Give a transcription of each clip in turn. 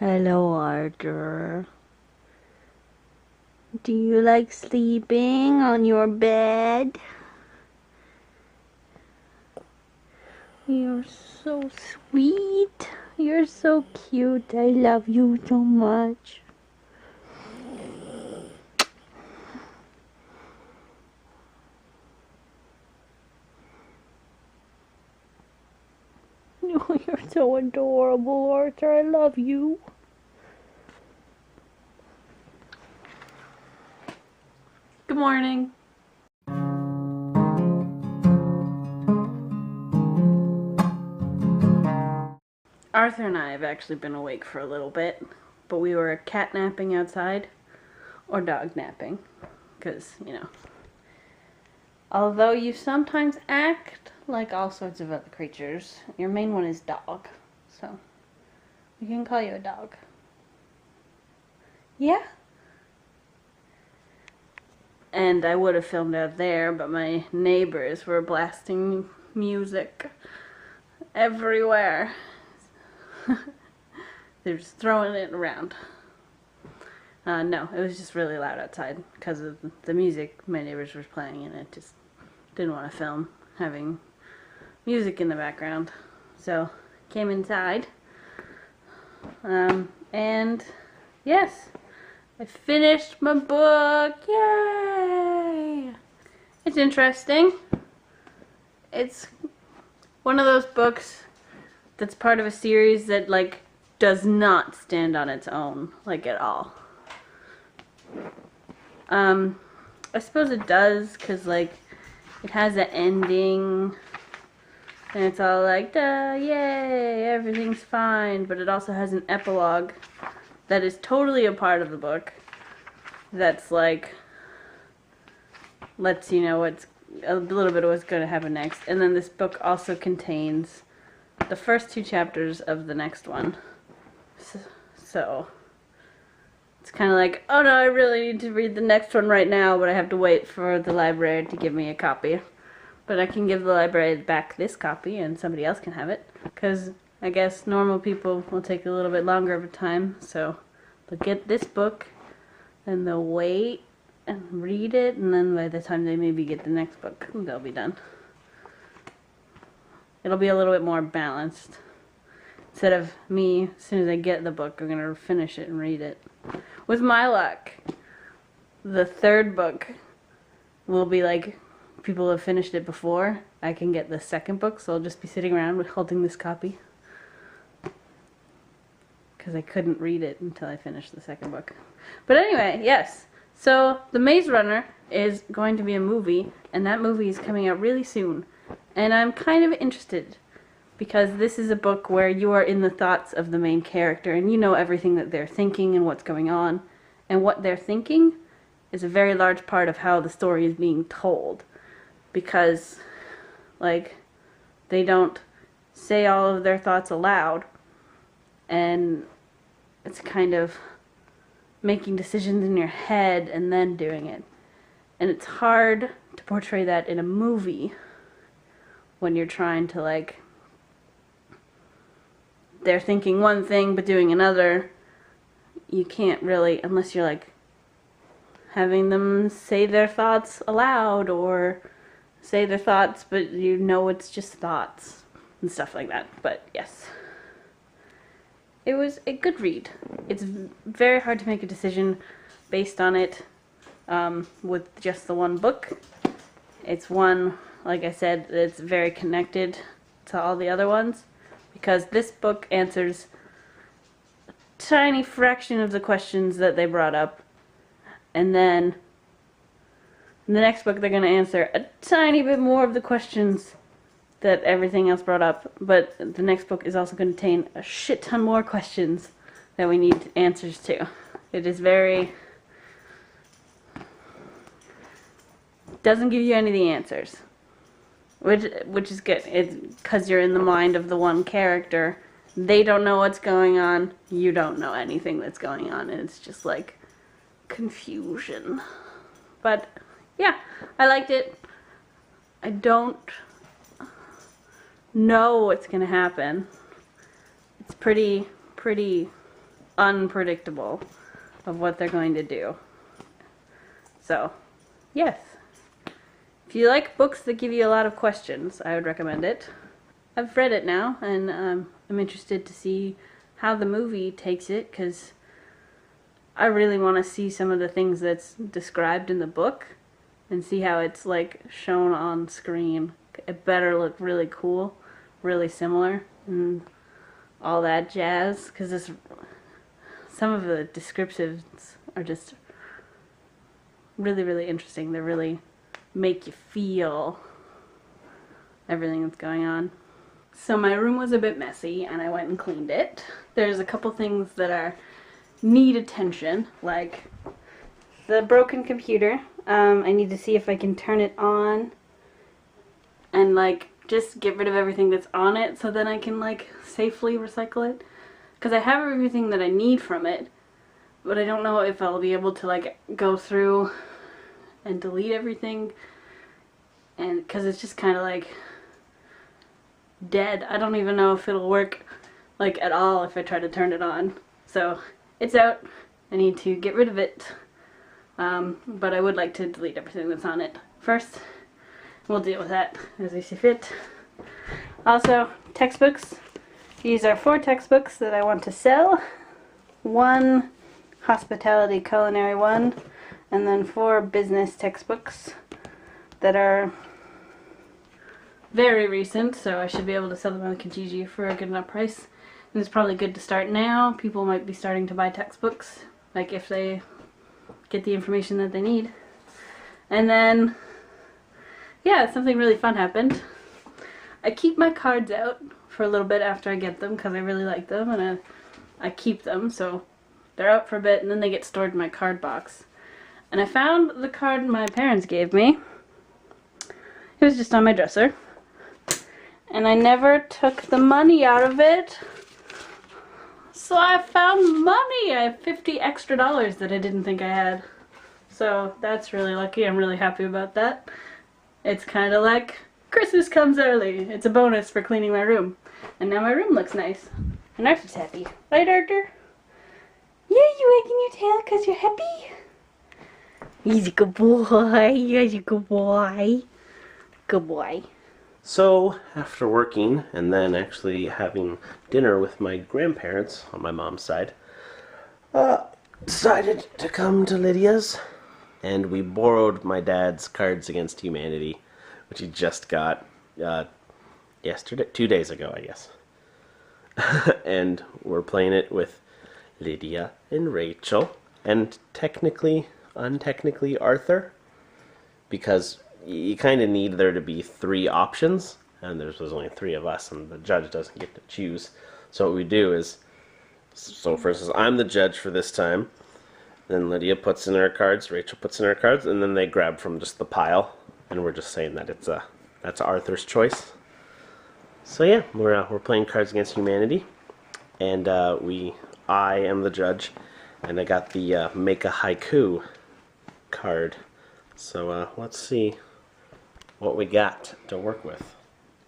Hello, Arthur. Do you like sleeping on your bed? You're so sweet. You're so cute. I love you so much. Oh, you're so adorable, Arthur. I love you. Good morning. Arthur and I have actually been awake for a little bit, but we were cat napping outside, or dog napping, because, although you sometimes act like all sorts of other creatures, your main one is dog, so we can call you a dog. Yeah? And I would have filmed out there, but my neighbors were blasting music everywhere. They're just throwing it around. No, it was just really loud outside because of the music my neighbors were playing, and it just didn't want to film having music in the background. So, came inside. And yes, I finished my book. Yay! It's interesting. It's one of those books that's part of a series that, like, does not stand on its own, like, at all. I suppose it does, because, like, it has an ending, and it's all like, duh, yay, everything's fine, but it also has an epilogue that is totally a part of the book, that's, like, lets you know what's, a little bit of what's going to happen next, and then this book also contains the first 2 chapters of the next one. So it's kind of like, oh no, I really need to read the next one right now, but I have to wait for the library to give me a copy. But I can give the library back this copy and somebody else can have it, because I guess normal people will take a little bit longer of a time, so they'll get this book and they'll wait and read it, and then by the time they maybe get the next book, they'll be done. It'll be a little bit more balanced. Instead of me, as soon as I get the book, I'm going to finish it and read it. With my luck, the 3rd book will be like, people have finished it before. I can get the 2nd book, so I'll just be sitting around holding this copy. Because I couldn't read it until I finished the 2nd book. But anyway, yes. So, The Maze Runner is going to be a movie, and that movie is coming out really soon. And I'm kind of interested, because this is a book where you are in the thoughts of the main character, and you know everything that they're thinking and what's going on. And what they're thinking is a very large part of how the story is being told. Because, like, they don't say all of their thoughts aloud, and it's kind of making decisions in your head and then doing it. And it's hard to portray that in a movie when you're trying to, like, they're thinking one thing but doing another. You can't really, unless you're, like, having them say their thoughts aloud, or say their thoughts but you know it's just thoughts and stuff like that. But yes, it was a good read. It's very hard to make a decision based on it with just the one book. It's one, like I said, it's very connected to all the other ones, because this book answers a tiny fraction of the questions that they brought up, and then in the next book they're going to answer a tiny bit more of the questions that everything else brought up, but the next book is also going to contain a shit ton more questions that we need answers to. It is very... doesn't give you any of the answers, which is good. It's because you're in the mind of the one character. They don't know what's going on. You don't know anything that's going on, and it's just like confusion. But yeah, I liked it. I don't know what's gonna happen. It's pretty unpredictable of what they're going to do. So, yes. If you like books that give you a lot of questions, I would recommend it. I've read it now, and I'm interested to see how the movie takes it, because I really want to see some of the things that's described in the book and see how it's like shown on screen. It better look really cool, really similar, and all that jazz, because some of the descriptions are just really, really interesting. They really make you feel everything that's going on. So my room was a bit messy and I went and cleaned it. There's a couple things that need attention, like the broken computer. I need to see if I can turn it on and like just get rid of everything that's on it so then I can like safely recycle it. Because I have everything that I need from it, but I don't know if I'll be able to like go through and delete everything, and because it's just kind of like dead. I don't even know if it'll work like at all if I try to turn it on. So it's out. I need to get rid of it, but I would like to delete everything that's on it first. We'll deal with that as we see fit. Also, textbooks. These are 4 textbooks that I want to sell. 1 hospitality culinary one, and then 4 business textbooks that are very recent, so I should be able to sell them on Kijiji for a good enough price. And it's probably good to start now. People might be starting to buy textbooks, like if they get the information that they need. And then, yeah, something really fun happened. I keep my cards out for a little bit after I get them because I really like them, and I keep them, so they're out for a bit and then they get stored in my card box. And I found the card my parents gave me. It was just on my dresser. And I never took the money out of it. So I found money! I have $50 extra that I didn't think I had. So that's really lucky. I'm really happy about that. It's kind of like Christmas comes early. It's a bonus for cleaning my room. And now my room looks nice. And Arthur's happy. Right, Arthur? Yeah, you wagging your tail because you're happy? He's a good boy. He's a good boy. Good boy. So, after working and then actually having dinner with my grandparents on my mom's side, decided to come to Lydia's, and we borrowed my dad's Cards Against Humanity, which he just got yesterday, 2 days ago, I guess. And we're playing it with Lydia and Rachel, and technically, untechnically Arthur, because you kind of need there to be 3 options, and there's only 3 of us, and the judge doesn't get to choose. So what we do is, so for instance, I'm the judge for this time, then Lydia puts in her cards, Rachel puts in her cards, and then they grab from just the pile, and we're just saying that that's Arthur's choice. So yeah, we're playing Cards Against Humanity, and I am the judge, and I got the Make a Haiku card. So let's see what we got to work with.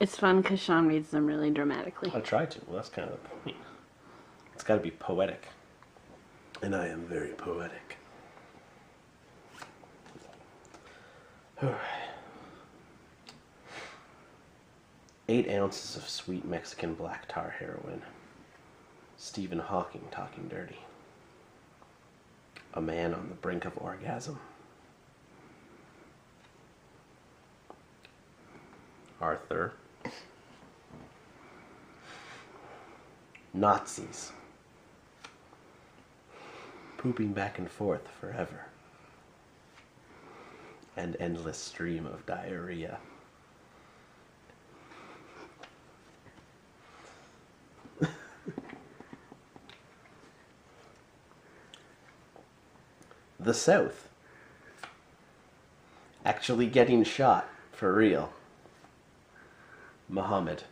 It's fun because Sean reads them really dramatically. I try to. Well, that's kind of the point. It's got to be poetic. And I am very poetic. Alright. 8 ounces of sweet Mexican black tar heroin. Stephen Hawking talking dirty. A man on the brink of orgasm. Arthur. Nazis. Pooping back and forth forever. An endless stream of diarrhea. The South. Actually getting shot, for real. Muhammad.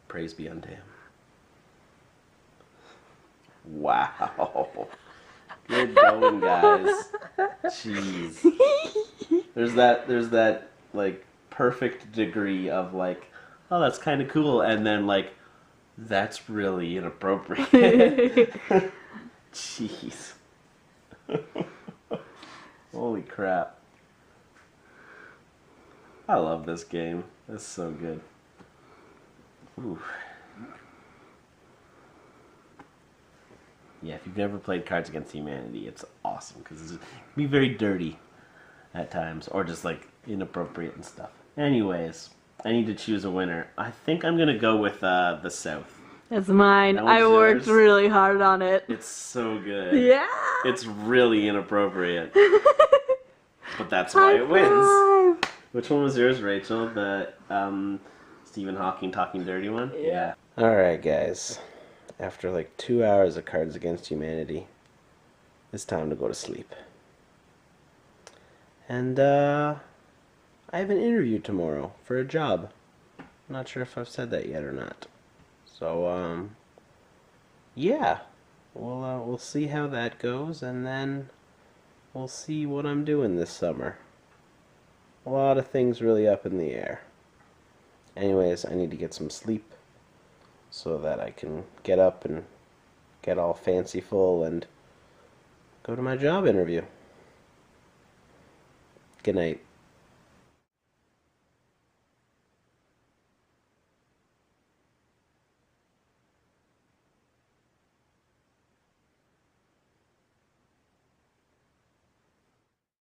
Praise be unto him. Wow. Good going, guys. Jeez. There's that, like, perfect degree of, like, oh, that's kind of cool, and then, like, that's really inappropriate. Jeez. Holy crap. I love this game. It's so good. Ooh. Yeah, if you've never played Cards Against Humanity, it's awesome because it can be very dirty at times, or just like inappropriate and stuff. Anyways, I need to choose a winner. I think I'm gonna go with the South. It's mine. That one's I worked yours? really hard on it. It's so good. Yeah. It's really inappropriate. But that's why it wins. Which one was yours, Rachel? The Stephen Hawking Talking Dirty one? Yeah. Alright, guys. After like 2 hours of Cards Against Humanity, it's time to go to sleep. And I have an interview tomorrow for a job. I'm not sure if I've said that yet or not. So, yeah. We'll see how that goes, and then we'll see what I'm doing this summer. A lot of things really up in the air. Anyways, I need to get some sleep so that I can get up and get all fanciful and go to my job interview. Good night.